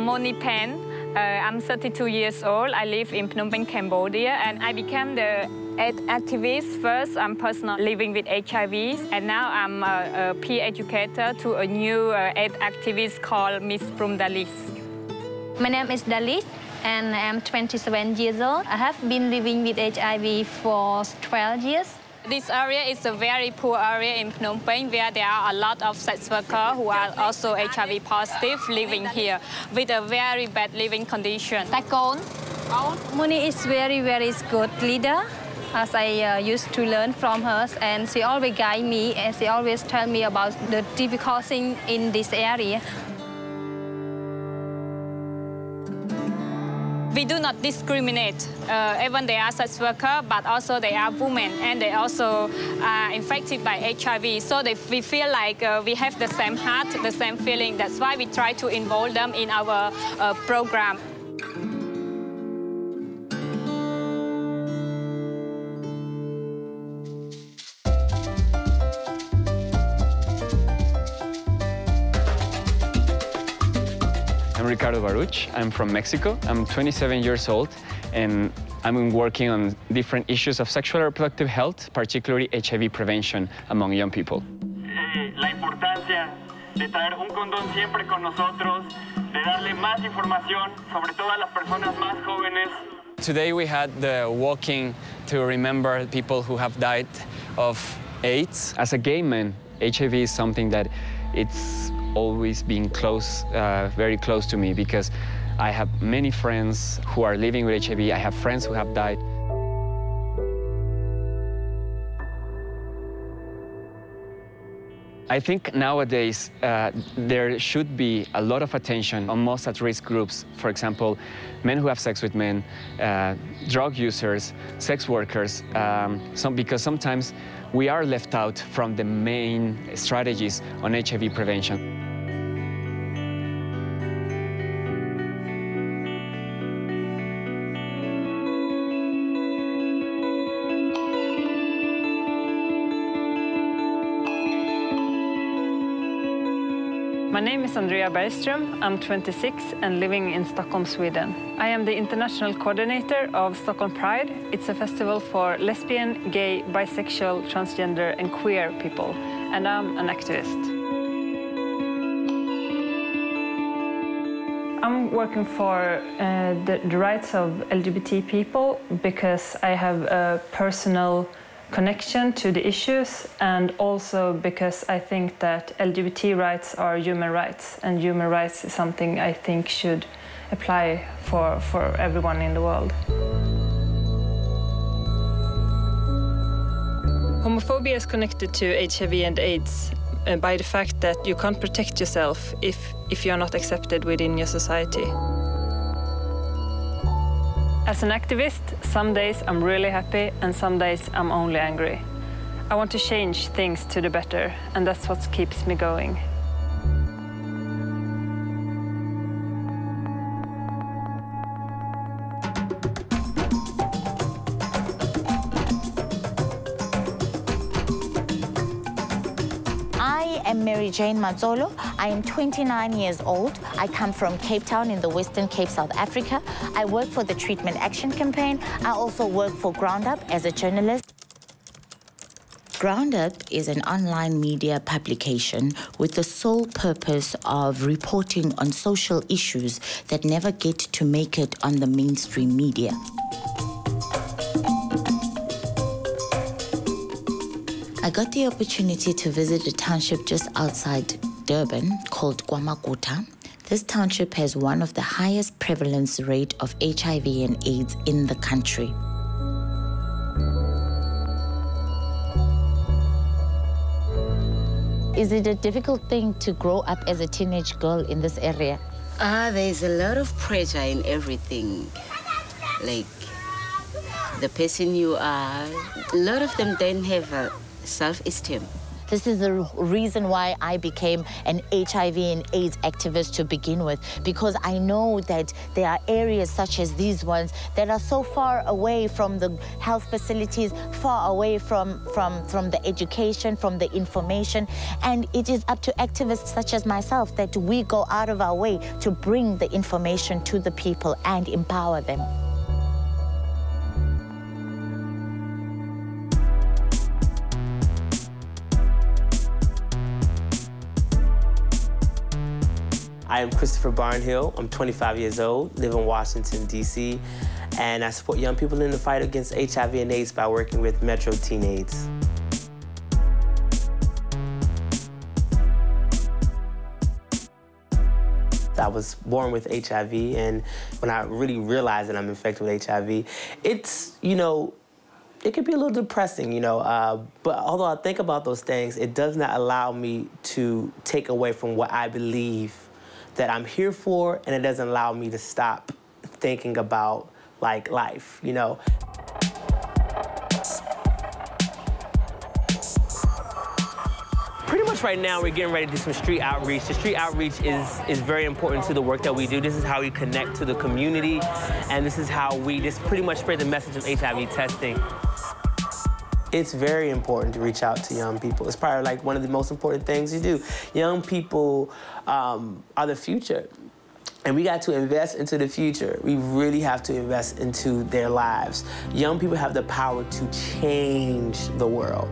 Moni Pen. I'm 32 years old. I live in Phnom Penh, Cambodia, and I became the AIDS activist. First, I'm personally living with HIV, and now I'm a peer educator to a new AIDS activist called Miss Prum Dalis. My name is Dalis, and I'm 27 years old. I have been living with HIV for 12 years. This area is a very poor area in Phnom Penh where there are a lot of sex workers who are also HIV positive living here with a very bad living condition. Takon. Moni is very good leader, as I used to learn from her, and she always guide me and she always tell me about the difficult thing in this area. We do not discriminate. Even they are sex workers, but also they are women, and they also are infected by HIV. So we feel like we have the same heart, the same feeling. That's why we try to involve them in our program. I'm Ricardo Baruch. I'm from Mexico. I'm 27 years old, and I'm working on different issues of sexual and reproductive health, particularly HIV prevention among young people. La importancia de traer un condón siempre con nosotros, de darle más información, sobre todo a las personas más jóvenes. Today we had the walking to remember people who have died of AIDS. As a gay man, HIV is something that it's always been close, very close to me, because I have many friends who are living with HIV. I have friends who have died. I think nowadays there should be a lot of attention on most at-risk groups. For example, men who have sex with men, drug users, sex workers, because sometimes we are left out from the main strategies on HIV prevention. My name is Andrea Bergström. I'm 26 and living in Stockholm, Sweden. I am the international coordinator of Stockholm Pride. It's a festival for lesbian, gay, bisexual, transgender and queer people. And I'm an activist. I'm working for the rights of LGBT people because I have a personal connection to the issues, and also because I think that LGBT rights are human rights, and human rights is something I think should apply for everyone in the world. Homophobia is connected to HIV and AIDS by the fact that you can't protect yourself if you're not accepted within your society. As an activist, some days I'm really happy and some days I'm only angry. I want to change things to the better, and that's what keeps me going. I am Mary Jane Mazzolo. I am 29 years old. I come from Cape Town in the Western Cape, South Africa. I work for the Treatment Action Campaign. I also work for GroundUp as a journalist. GroundUp is an online media publication with the sole purpose of reporting on social issues that never get to make it on the mainstream media. I got the opportunity to visit a township just outside Durban called KwaMakuta. This township has one of the highest prevalence rate of HIV and AIDS in the country. Is it a difficult thing to grow up as a teenage girl in this area? There's a lot of pressure in everything. Like the person you are, a lot of them don't have self-esteem. This is the reason why I became an HIV and AIDS activist to begin with, because I know that there are areas such as these ones that are so far away from the health facilities, far away from the education, from the information, and it is up to activists such as myself that we go out of our way to bring the information to the people and empower them. I am Christopher Barnhill. I'm 25 years old, live in Washington, D.C., and I support young people in the fight against HIV and AIDS by working with Metro Teen AIDS. I was born with HIV, and when I really realized that I'm infected with HIV, it's, you know, it can be a little depressing, but although I think about those things, it does not allow me to take away from what I believe that I'm here for, and it doesn't allow me to stop thinking about, like, life, Pretty much right now, we're getting ready to do some street outreach. The street outreach is very important to the work that we do. This is how we connect to the community, and this is how we just pretty much spread the message of HIV testing. It's very important to reach out to young people. It's probably like one of the most important things you do. Young people are the future, and we got to invest into the future. We really have to invest into their lives. Young people have the power to change the world.